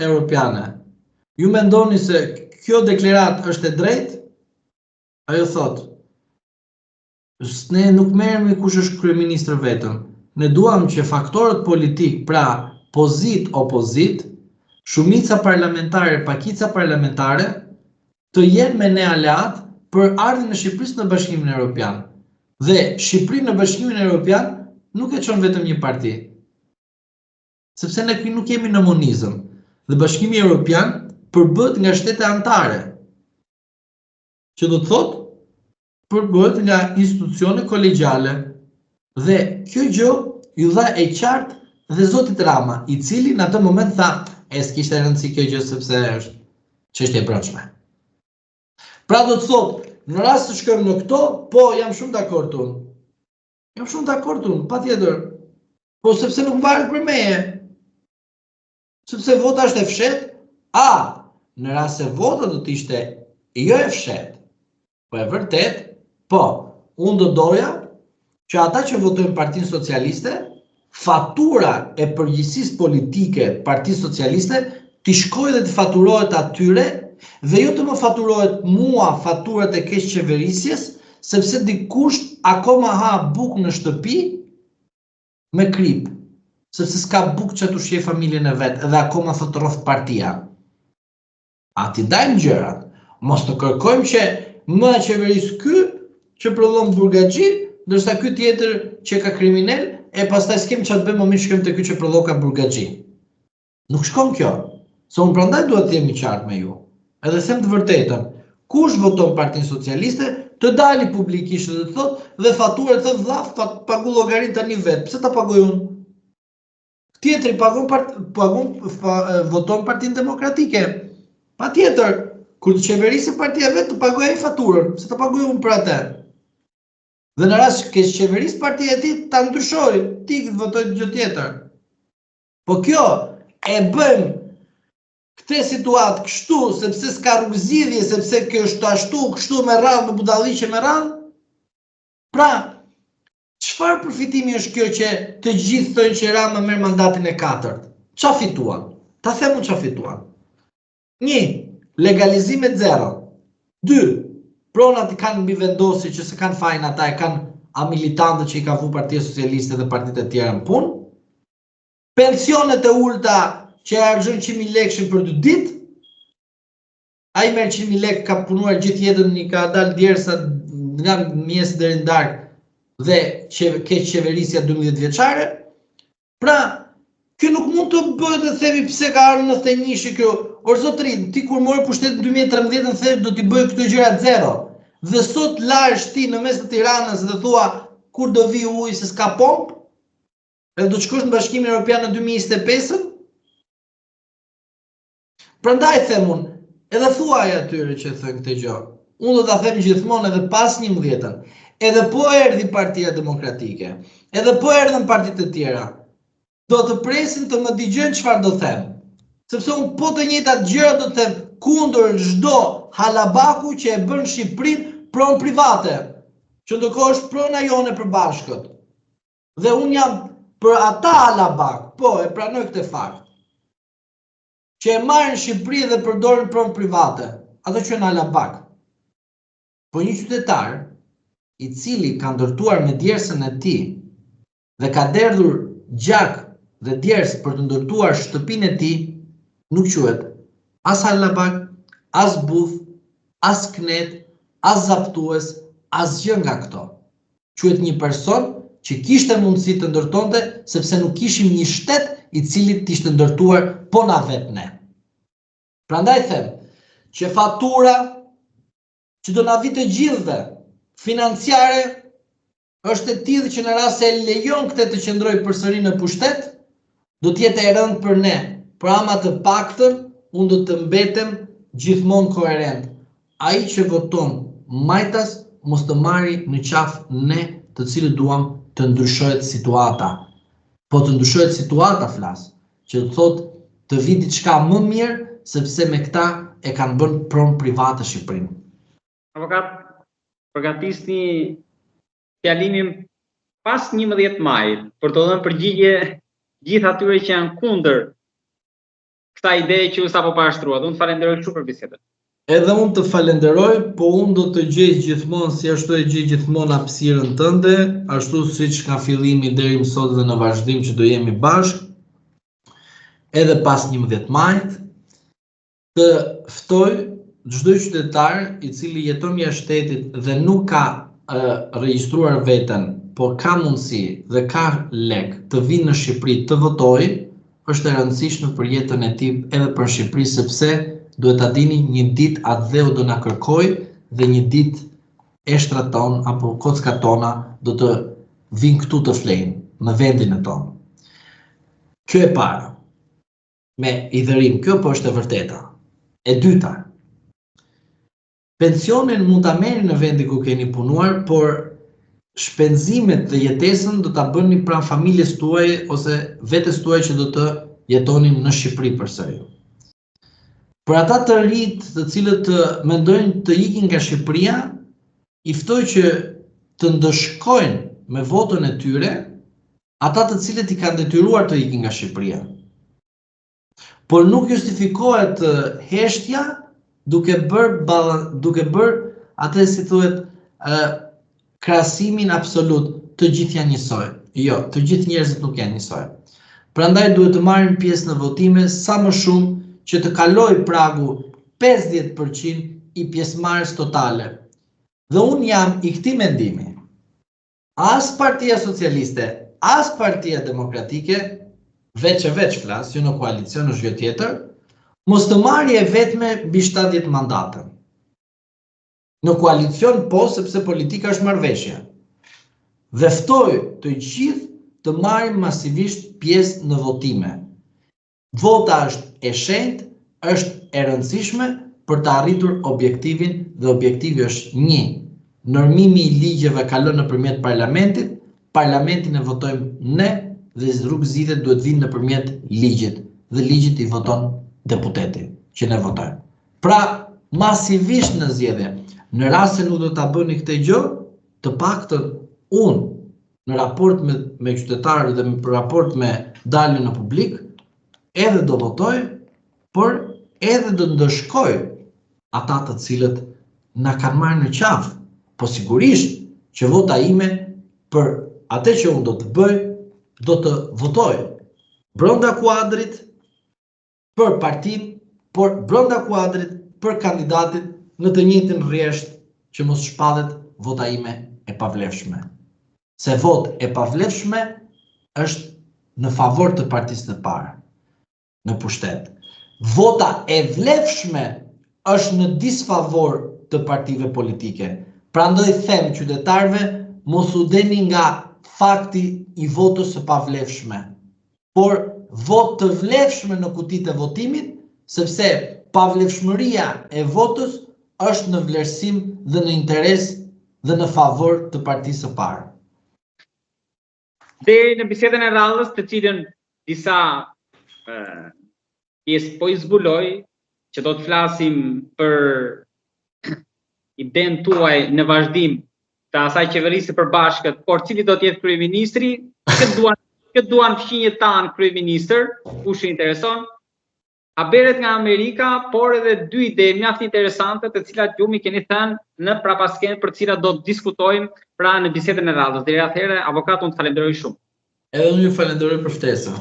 Europiane. Ju mendoni se kjo deklarat është e drejtë? Ajo thot, ne nuk merremi kush është kryeministër vetëm. Ne duam që faktorët politik, pra opozit, shumica parlamentare, pakica parlamentare, të jenë me ne aleat për ardhin e Shqipërisë në Bashkimin Evropian. Dhe Shqipëri në Bashkimin Evropian nuk e çon vetëm një parti. Sepse ne nuk jemi në monizëm. Dhe Bashkimi Evropian përbëhet nga shtete anëtare. Që do të thotë përbëhet nga institucione kolegjiale. Dhe kjo gjë ju dha e qartë dhe Zotit Rama, i cili në atë moment tha, s'kishte rëndësi kjo gjë sepse është çështje e brendshme. Pra do të thotë, në rast të shkojmë në këto, po jam shumë dakord unë. Jam shumë dakord unë, patjetër. Po sepse nuk mbahet për meje. Sepse vota është e fshetë, në rast se vota do të ishte jo e fshetë, po e vërtet, po, unë do doja që ata që votojnë Partinë Socialiste, fatura e përgjegjësisë politike të Partisë Socialiste t'i shkojë dhe të faturohet atyre dhe jo të më faturohet mua faturat e keq qeverisjes, sepse dikush akoma ha bukë në shtëpi me krip, sepse s'ka bukë që t'u shije familjen e vet, edhe akoma thot rroth partia. A ti dajmë gjërat, mos të kërkojmë që më qeveris ky që prodhon burgaxhi, ndërsa ky tjetër që ka kriminal, e pastaj s'kem çfarë të bëjmë, më mirë shkojmë te ky që prodhon ka burgaxhi. Nuk shkon kjo. Se unë prandaj duhet të jemi qartë me ju. Edhe them të vërtetën, kush voton Partinë Socialiste, të dali publikisht dhe të thotë dhe faturën të vllaf pagu llogarin tani vet. Pse ta pagoj unë? Tjetri voton Partinë Demokratike. Patjetër, kur të qeverisë partia vet të pagoj ai faturën, pse ta pagoj unë për atë? Dhe në rast që kesh qeverisë partia e tij ta ndryshoj, ti votoj gjë tjetër. Po kjo e bën këtë situatë kështu, sepse s'ka rrugëzidhje, sepse kjo është ashtu, kështu me radhë, me budalliqe me radhë. Pra, çfarë përfitimi është kjo që të gjithë thonë që Rama merr mandatin e 4? Ç'a fituan? Ta them unë ç'a fituan. 1. Legalizime 0. 2. Pronat i kanë mbi vendosi që se kanë fajin ata e kanë militantët që i ka vu Partia Socialiste dhe partitë e tjera në punë. Pensionet e ulta që e argjën 100.000 lekë për 2 ditë. Ai merr 100.000 lekë, ka punuar gjithë jetën, i ka dalë djersa nga mjes deri në darkë dhe keq qeverisja 12 vjeçare. Pra, kjo nuk mund të bëhet të themi pse ka ardhur në 91 kjo. Por zotrin, ti kur morë pushtetin 2013 the do t'i bëj këto gjëra 0. Dhe sot lahesh ti në mes të Tiranës dhe thua kur do vi ujë se s'ka pompë? Edhe do të shkosh në Bashkimin Evropian në 2025? Prandaj them unë, edhe thuaj atyre që thënë këtë gjë. Unë do ta them gjithmonë edhe pas 11-ën. Edhe po erdhi Partia Demokratike, edhe po erdhën partitë të tjera, do të presin të më dëgjojnë çfarë do them. Sepse unë po të njëjtat gjëra do të them kundër çdo halabaku që e bën Shqipërinë pronë private, që ndërkohë është prona jone për bashkët. Dhe unë jam për ata halabak, po e pranoj këtë fakt, që e marrin Shqipëri dhe përdorin pronë private, ato që janë halabak. Po një qytetar i cili ka ndërtuar me djersën e tij dhe ka derdhur gjak dhe djersë për të ndërtuar shtëpinë e tij, nuk quhet as halabak, as buf, as knet, as zaptues, as gjë nga këto. Quhet një person që kishte mundësi të ndërtonte, sepse nuk kishim një shtet i cili të ishte ndërtuar po na vetë ne. Prandaj them që fatura që do na vi të gjithëve financiare është e tillë që në rast se lejon këtë të qëndrojë përsëri në pushtet, do të jetë e rëndë për ne. Për ama të paktën, unë do të mbetem gjithmonë koherent. Ai që voton majtas mos të marri në qafë ne të cilët duam të ndryshohet situata. Po të ndryshohet situata flas, që të thotë të vi diçka më mirë, sepse me këta e kanë bën pronë private Shqipërinë. Avokat, përgatisni fjalimin pas 11 maj për të dhënë përgjigje gjithë atyre që janë kundër kësaj ide që ju sapo parashtruat. Unë falenderoj shumë për bisedën. Edhe unë të falenderoj, po unë do të gjej gjithmonë, si ashtu e gjej gjithmonë hapësirën tënde, ashtu siç ka fillimi deri më sot dhe në vazhdim që do jemi bashkë, edhe pas 11 majit, të ftoj çdo qytetar i cili jeton jashtë shtetit dhe nuk ka regjistruar veten, por ka mundësi dhe ka lek të vinë në Shqipëri të votojë, është e rëndësishme për jetën e tij edhe për Shqipëri, sepse duhet ta dini, një ditë atë dheu do na kërkoj dhe një ditë eshtrat ton apo kockat tona do të vinë këtu të flejnë në vendin e tonë. Kjo e para, me idhërim, kjo po është e vërteta. E dyta, pensionin mund ta merrni në vendi ku keni punuar, por shpenzimet dhe jetesën do ta bëni pranë familjes tuaj ose vetes tuaj që do të jetonin në Shqipëri përsëri. Për ata të rinjt të cilët mendojnë të ikin nga Shqipëria, i ftoj që të ndëshkojnë me votën e tyre ata të cilët i kanë detyruar të ikin nga Shqipëria. Por nuk justifikohet heshtja duke bërë atë si thuhet krahasimin absolut, të gjithë janë njësoj. Jo, të gjithë njerëzit nuk janë njësoj. Prandaj duhet të marrin pjesë në votime sa më shumë që të kaloj pragu 50% i pjesëmarrjes totale. Dhe unë jam i këtij mendimi. As Partia Socialiste, as Partia Demokratike, veç flas, jo në koalicion është gjë tjetër, mos të marrë e vetme mbi 70 mandate. Në koalicion po, sepse politika është marrëveshje. Dhe ftoj të gjithë të marrin masivisht pjesë në votime. Vota është e shenjtë, është e rëndësishme për të arritur objektivin, dhe objektivi është 1. Normimi i ligjeve kalon nëpërmjet parlamentit, parlamentin e votojmë ne dhe rrugëzitët duhet vinë nëpërmjet ligjit, dhe ligjit i voton deputeti që ne votojmë. Pra, masivisht në zgjedhje, në rast se nuk do ta bëni këtë gjë, të paktën unë në raport me qytetarët dhe në raport me daljen në publik, edhe do votoj, por edhe do ndëshkoj ata të cilët na kanë marrë në qafë. Po sigurisht që vota ime për atë që unë do të bëj, do të votoj brenda kuadrit për partinë, por brenda kuadrit për kandidatin në të njëjtin rresht që mos shpallet vota ime e pavlefshme. Se vot e pavlefshme është në favor të partisë së parë në pushtet. Vota e vlefshme është në disfavor të partive politike. Prandaj them qytetarëve, mos u deni nga fakti i votës së pavlefshme, por votë të vlefshme në kutitë e votimit, sepse pavlefshmëria e votës është në vlerësim dhe në interes dhe në favor të partisë së parë. Deri në bisedën e radhës, të cilën disa pjesë po i zbuloj, që do të flasim për idenë tuaj në vazhdim të asaj qeverisë përbashkët, por cili do të jetë kryeministri, këtë duan fqinjet tanë kryeministër, kush e intereson, haberet nga Amerika, por edhe 2 ide mjaft interesante, të cilat ju mi keni thënë në prapaskenë për të cilat do të diskutojmë pra në bisedën e radhës. Deri atëherë, avokat, unë të falenderoj shumë. Edhe unë ju falenderoj për ftesën.